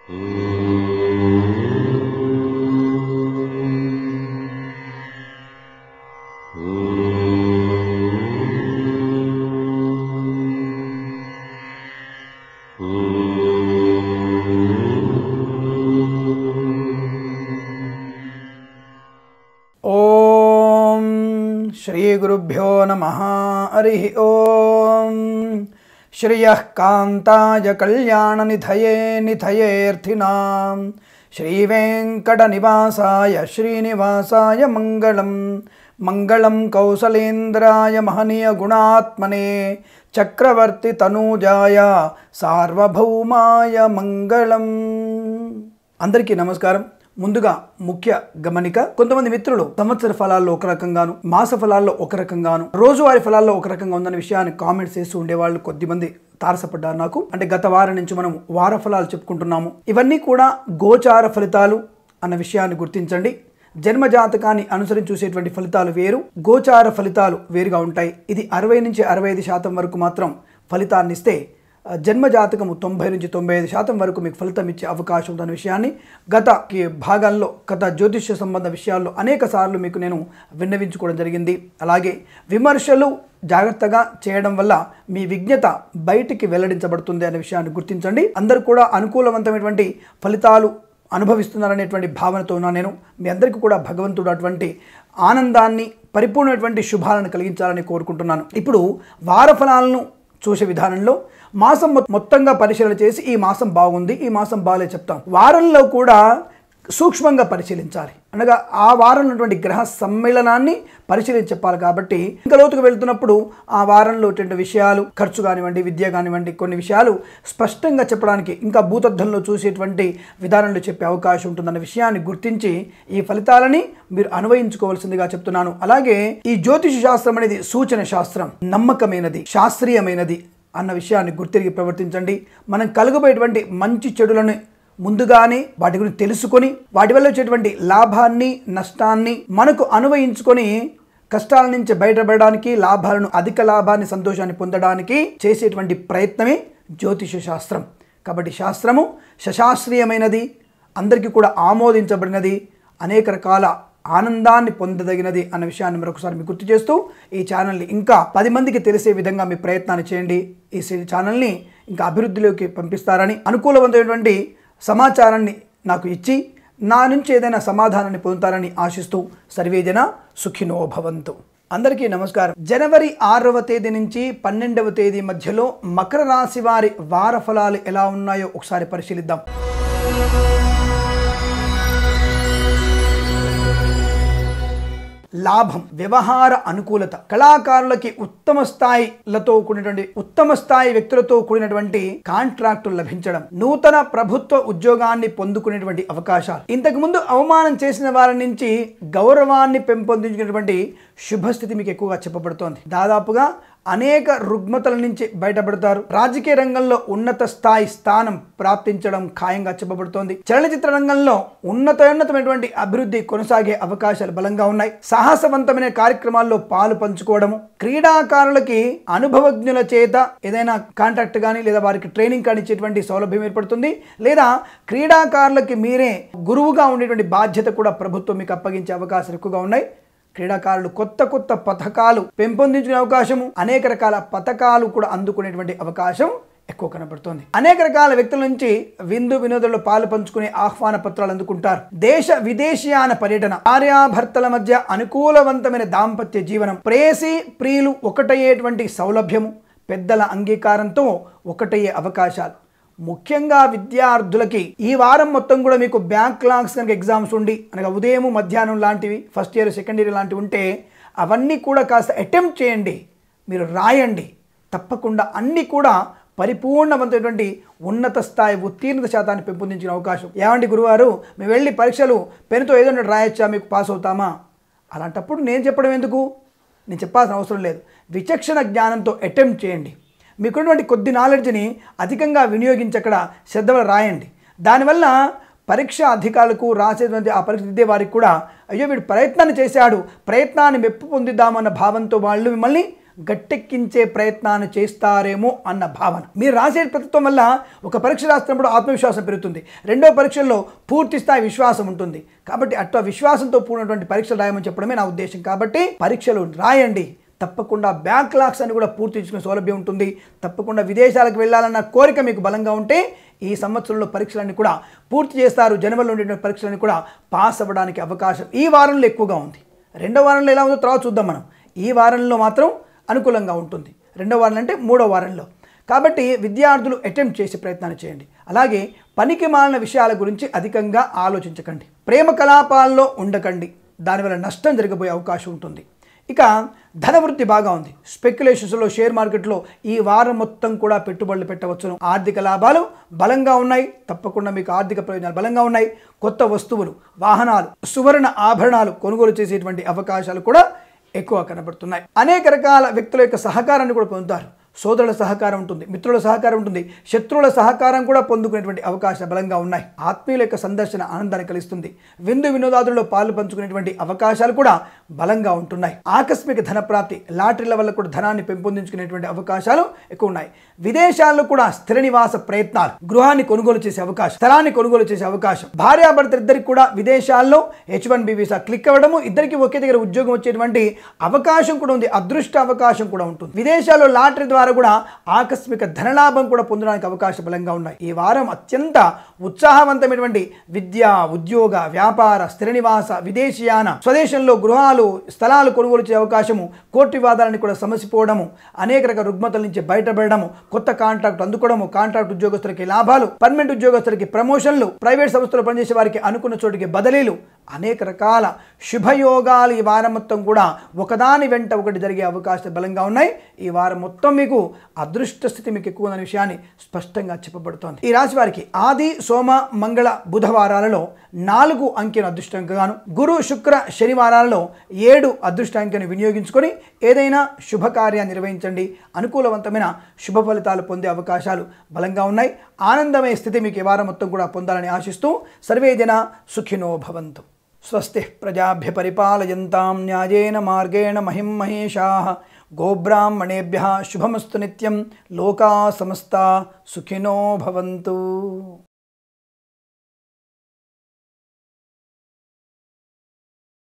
ఓం శ్రీ గురుభ్యో నమః. హరి ఓం. శ్రియః కాంతాయ కళ్యాణ నిధయే నిధయేర్థినాం శ్రీ వెంకట నివాసాయ శ్రీనివాసాయ మంగళం. మంగళం కౌసలేంద్రాయ మహనీయ గుణాత్మనే చక్రవర్తి తనూజాయ సార్వభౌమాయ మంగళం. అందరికీ నమస్కారం. ముందుగా ముఖ్య గమనిక, కొంతమంది మిత్రులు సంవత్సర ఫలాల్లో ఒక రకంగాను, మాస ఫలాల్లో ఒక రకంగాను, రోజువారీ ఫలాల్లో ఒక రకంగా ఉందన్న విషయాన్ని కామెంట్స్ చేస్తూ ఉండేవాళ్ళు కొద్దిమంది తారసపడ్డారు నాకు. అంటే గత వారం నుంచి మనం వార ఫలాలు చెప్పుకుంటున్నాము. ఇవన్నీ కూడా గోచార ఫలితాలు అన్న విషయాన్ని గుర్తించండి. జన్మ జాతకాన్ని అనుసరించి చూసేటువంటి ఫలితాలు వేరు, గోచార ఫలితాలు వేరుగా ఉంటాయి. ఇది 60 నుంచి 65% వరకు మాత్రం ఫలితాన్ని ఇస్తే, జన్మ జాతకము 90 నుంచి 95% వరకు మీకు ఫలితం ఇచ్చే అవకాశం ఉందన్న విషయాన్ని గత భాగాల్లో, గత జ్యోతిష్య సంబంధ విషయాల్లో అనేక సార్లు మీకు నేను విన్నవించుకోవడం జరిగింది. అలాగే విమర్శలు జాగ్రత్తగా చేయడం వల్ల మీ విజ్ఞత బయటికి వెల్లడించబడుతుంది అనే విషయాన్ని గుర్తించండి. అందరూ కూడా అనుకూలవంతమైనటువంటి ఫలితాలు అనుభవిస్తున్నారనేటువంటి భావనతో ఉన్నా నేను. మీ అందరికీ కూడా భగవంతుడు అటువంటి ఆనందాన్ని, పరిపూర్ణమైనటువంటి శుభాలను కలిగించాలని కోరుకుంటున్నాను. ఇప్పుడు వార ఫలాలను చూసే విధానంలో మాసం మొత్తంగా పరిశీలన చేసి ఈ మాసం బాగుంది, ఈ మాసం బాగాలే చెప్తాం. వారంలో కూడా సూక్ష్మంగా పరిశీలించాలి. అనగా ఆ వారం ఉన్నటువంటి గ్రహ సమ్మేళనాన్ని పరిశీలించి చెప్పాలి. కాబట్టి ఇంకా లోతుకు వెళ్తున్నప్పుడు ఆ వారంలో విషయాలు, ఖర్చు కానివ్వండి, విద్య కానివ్వండి, కొన్ని విషయాలు స్పష్టంగా చెప్పడానికి, ఇంకా భూతద్దంలో చూసేటువంటి విధానంలో చెప్పే అవకాశం ఉంటుందన్న విషయాన్ని గుర్తించి ఈ ఫలితాలని మీరు అన్వయించుకోవాల్సిందిగా చెప్తున్నాను. అలాగే ఈ జ్యోతిష శాస్త్రం అనేది సూచన శాస్త్రం, నమ్మకమైనది, శాస్త్రీయమైనది అన్న విషయాన్ని గుర్తిరిగి ప్రవర్తించండి. మనం కలుగబోయేటువంటి మంచి చెడులను ముందుగానే వాటి గురించి తెలుసుకొని, వాటి వల్ల వచ్చేటువంటి లాభాన్ని, నష్టాన్ని మనకు అనువయించుకొని కష్టాల నుంచి బయటపడడానికి, లాభాలను, అధిక లాభాన్ని, సంతోషాన్ని పొందడానికి చేసేటువంటి ప్రయత్నమే జ్యోతిష శాస్త్రం. కాబట్టి శాస్త్రము సశాస్త్రీయమైనది, అందరికీ కూడా ఆమోదించబడినది, అనేక రకాల ఆనందాన్ని పొందదగినది అన్న విషయాన్ని మరొకసారి మీకు గుర్తు చేస్తూ, ఈ ఛానల్ని ఇంకా 10 మందికి తెలిసే విధంగా మీ ప్రయత్నాన్ని చేయండి. ఈ ఛానల్ని ఇంకా అభివృద్ధిలోకి పంపిస్తారని, అనుకూలవంతమైనటువంటి సమాచారాన్ని నాకు ఇచ్చి నా నుంచి ఏదైనా సమాధానాన్ని పొందుతారని ఆశిస్తూ సర్వేజన సుఖినో భవంతు. అందరికీ నమస్కారం. జనవరి 6వ తేదీ నుంచి 12వ తేదీ మధ్యలో మకర రాశి వారి వార ఫలాలు ఎలా ఉన్నాయో ఒకసారి పరిశీలిద్దాం. లాభం, వ్యవహార అనుకూలత, కళాకారులకి ఉత్తమ స్థాయి వ్యక్తులతో కూడినటువంటి కాంట్రాక్టులు లభించడం, నూతన ప్రభుత్వ ఉద్యోగాన్ని పొందుకునేటువంటి అవకాశాలు, ఇంతకు ముందు అవమానం చేసిన వారి నుంచి గౌరవాన్ని పెంపొందించుకునేటువంటి శుభస్థితి మీకు ఎక్కువగా చెప్పబడుతోంది. దాదాపుగా అనేక రుగ్మతల నుంచి బయటపడతారు. రాజకీయ రంగంలో ఉన్నత స్థానం ప్రాప్తించడం ఖాయంగా చెప్పబడుతోంది. చలనచిత్ర రంగంలో ఉన్నతమైనటువంటి అభివృద్ధి కొనసాగే అవకాశాలు బలంగా ఉన్నాయి. సాహసవంతమైన కార్యక్రమాల్లో పాలు పంచుకోవడము, క్రీడాకారులకి అనుభవజ్ఞుల చేత ఏదైనా కాంట్రాక్ట్ కానీ లేదా వారికి ట్రైనింగ్ కానీ ఇచ్చేటువంటి సౌలభ్యం ఏర్పడుతుంది. లేదా క్రీడాకారులకి మీరే గురువుగా ఉండేటువంటి బాధ్యత కూడా ప్రభుత్వం మీకు అప్పగించే అవకాశాలు ఎక్కువగా ఉన్నాయి. క్రీడాకారులు కొత్త పథకాలు పెంపొందించుకునే అవకాశము, అనేక రకాల పథకాలు కూడా అందుకునేటువంటి అవకాశం ఎక్కువ కనబడుతోంది. అనేక రకాల వ్యక్తుల నుంచి విందు వినోదంలో పాలు పంచుకునే ఆహ్వాన పత్రాలు అందుకుంటారు. దేశ విదేశీయాన పర్యటన, భార్యాభర్తల మధ్య అనుకూలవంతమైన దాంపత్య జీవనం, ప్రేయసి ప్రియులు ఒకటయ్యేటువంటి సౌలభ్యము, పెద్దల అంగీకారంతో ఒకటయ్యే అవకాశాలు. ముఖ్యంగా విద్యార్థులకి ఈ వారం మొత్తం కూడా మీకు బ్యాక్లాగ్స్ కనుక ఎగ్జామ్స్ ఉండి, అనగా ఉదయం మధ్యాహ్నం లాంటివి, ఫస్ట్ ఇయర్ సెకండ్ ఇయర్ లాంటివి ఉంటే అవన్నీ కూడా కాస్త అటెంప్ట్ చేయండి, మీరు రాయండి. తప్పకుండా అన్నీ కూడా పరిపూర్ణవంతమైనటువంటి ఉన్నత స్థాయి ఉత్తీర్ణత శాతాన్ని పెంపొందించిన అవకాశం. ఏమండి గురువారు, మేము వెళ్ళి పరీక్షలు పెన్నుతో ఏదో రాయొచ్చా, మీకు పాస్ అవుతామా? అలాంటప్పుడు నేను చెప్పడం ఎందుకు? నేను చెప్పాల్సిన అవసరం లేదు. విచక్షణ జ్ఞానంతో అటెంప్ట్ చేయండి. మీకున్నటువంటి కొద్ది నాలెడ్జ్ని అధికంగా వినియోగించి అక్కడ శ్రద్ధగా రాయండి. దానివల్ల పరీక్ష అధికారులకు, రాసేటువంటి ఆ పరీక్ష దిద్దే వారికి కూడా అయ్యో వీడు ప్రయత్నాన్ని చేశాడు, ప్రయత్నాన్ని మెప్పు పొందిద్దామన్న భావంతో వాళ్ళు మిమ్మల్ని గట్టెక్కించే ప్రయత్నాన్ని చేస్తారేమో అన్న భావన. మీరు రాసే ప్రతిత్వం వల్ల ఒక పరీక్ష రాస్తున్నప్పుడు ఆత్మవిశ్వాసం పెరుగుతుంది, రెండో పరీక్షల్లో పూర్తి స్థాయి విశ్వాసం ఉంటుంది. కాబట్టి అట్లా విశ్వాసంతో కూడినటువంటి పరీక్షలు రాయమని చెప్పడమే నా ఉద్దేశం. కాబట్టి పరీక్షలు రాయండి, తప్పకుండా బ్యాక్లాగ్స్ అని కూడా పూర్తి చేసుకునే సౌలభ్యం ఉంటుంది. తప్పకుండా విదేశాలకు వెళ్ళాలన్న కోరిక మీకు బలంగా ఉంటే ఈ సంవత్సరంలో పరీక్షలన్నీ కూడా పూర్తి చేస్తారు. జనవరిలో ఉండేటువంటి పరీక్షలన్నీ కూడా పాస్ అవ్వడానికి అవకాశం ఈ వారంలో ఎక్కువగా ఉంది. రెండో వారంలో ఎలా ఉందో తర్వాత చూద్దాం మనం. ఈ వారంలో మాత్రం అనుకూలంగా ఉంటుంది, రెండో వారంలో అంటే మూడో వారంలో. కాబట్టి విద్యార్థులు అటెంప్ట్ చేసే ప్రయత్నాన్ని చేయండి. అలాగే పనికి మాలిన విషయాల గురించి అధికంగా ఆలోచించకండి, ప్రేమ కలాపాల్లో ఉండకండి, దానివల్ల నష్టం జరగబోయే అవకాశం ఉంటుంది. ఇక ధనవృద్ధి బాగా ఉంది. స్పెక్యులేషన్స్లో, షేర్ మార్కెట్లో ఈ వారం మొత్తం కూడా పెట్టుబడులు పెట్టవచ్చును. ఆర్థిక లాభాలు బలంగా ఉన్నాయి, తప్పకుండా మీకు ఆర్థిక ప్రయోజనాలు బలంగా ఉన్నాయి. కొత్త వస్తువులు, వాహనాలు, సువర్ణ ఆభరణాలు కొనుగోలు చేసేటువంటి అవకాశాలు కూడా ఎక్కువ కనబడుతున్నాయి. అనేక రకాల వ్యక్తుల యొక్క సహకారాన్ని కూడా పొందుతారు. సోదరుల సహకారం ఉంటుంది, మిత్రుల సహకారం ఉంటుంది, శత్రువుల సహకారం కూడా పొందుకునేటువంటి అవకాశాలు బలంగా ఉన్నాయి. ఆత్మీయుల యొక్క సందర్శన ఆనందాన్ని కలిగిస్తుంది. విందు వినోదాదుల్లో పాలు పంచుకునేటువంటి అవకాశాలు కూడా బలంగా ఉంటున్నాయి. ఆకస్మిక ధన ప్రాప్తి, లాటరీల వల్ల కూడా ధనాన్ని పెంపొందించుకునేటువంటి అవకాశాలు ఎక్కువ ఉన్నాయి. విదేశాల్లో కూడా స్థిర నివాస ప్రయత్నాలు, గృహాన్ని కొనుగోలు చేసే అవకాశం, స్థలాన్ని కొనుగోలు చేసే అవకాశం. భార్యాభర్త ఇద్దరికి కూడా విదేశాల్లో H1B వీసా క్లిక్ అవ్వడము, ఇద్దరికి ఒకే దగ్గర ఉద్యోగం వచ్చేటువంటి అవకాశం కూడా ఉంది. అదృష్ట అవకాశం కూడా ఉంటుంది. విదేశాల్లో లాటరీ ద్వారా కూడా ఆకస్మిక ధనలాభం కూడా పొందడానికి అవకాశం బలంగా ఉన్నాయి. ఈ వారం అత్యంత ఉత్సాహవంతమైనటువంటి విద్య, ఉద్యోగ, వ్యాపార, స్థిర నివాస, విదేశీయాన, స్వదేశంలో గృహాలు, స్థలాలు కొనుగోలు చేసే అవకాశము, కోర్టు వివాదాలను కూడా సమసిపోవడము, అనేక రకాల రుగ్మతల నుంచి బయటపడము, కొత్త కాంట్రాక్ట్ అందుకోవడము, కాంట్రాక్ట్ ఉద్యోగస్తులకి లాభాలు, పర్మనెంట్ ఉద్యోగస్తులకి ప్రమోషన్లు, ప్రైవేట్ సంస్థలు పనిచేసే వారికి అనుకున్న చోటికి బదిలీలు, అనేక రకాల శుభయోగాలు ఈ వారం మొత్తం కూడా ఒకదాని వెంట ఒకటి జరిగే అవకాశాలు బలంగా ఉన్నాయి. ఈ వారం మొత్తం మీకు అదృష్ట స్థితి మీకు ఎక్కువ ఉన్న విషయాన్ని స్పష్టంగా చెప్పబడుతోంది. ఈ రాశి వారికి ఆది, సోమ, మంగళ, బుధవారాలలో 4 అంకెను అదృష్టంగాను, గురు, శుక్ర, శనివారాలలో 7 అదృష్ట అంకెను వినియోగించుకొని ఏదైనా శుభకార్యాన్ని నిర్వహించండి. అనుకూలవంతమైన శుభ ఫలితాలు పొందే అవకాశాలు బలంగా ఉన్నాయి. ఆనందమయ స్థితి మీకు ఈ వారం మొత్తం కూడా పొందాలని ఆశిస్తూ సర్వే జన సుఖినో భవంతు. స్వస్తి ప్రజాభ్య పరిపాలయంతాం న్యాయేన మార్గేణ మహిం మహేషాః. గోబ్రాహ్మణేభ్యః శుభమస్తు నిత్యం. లోకా సమస్తా సుఖినో భవంతు.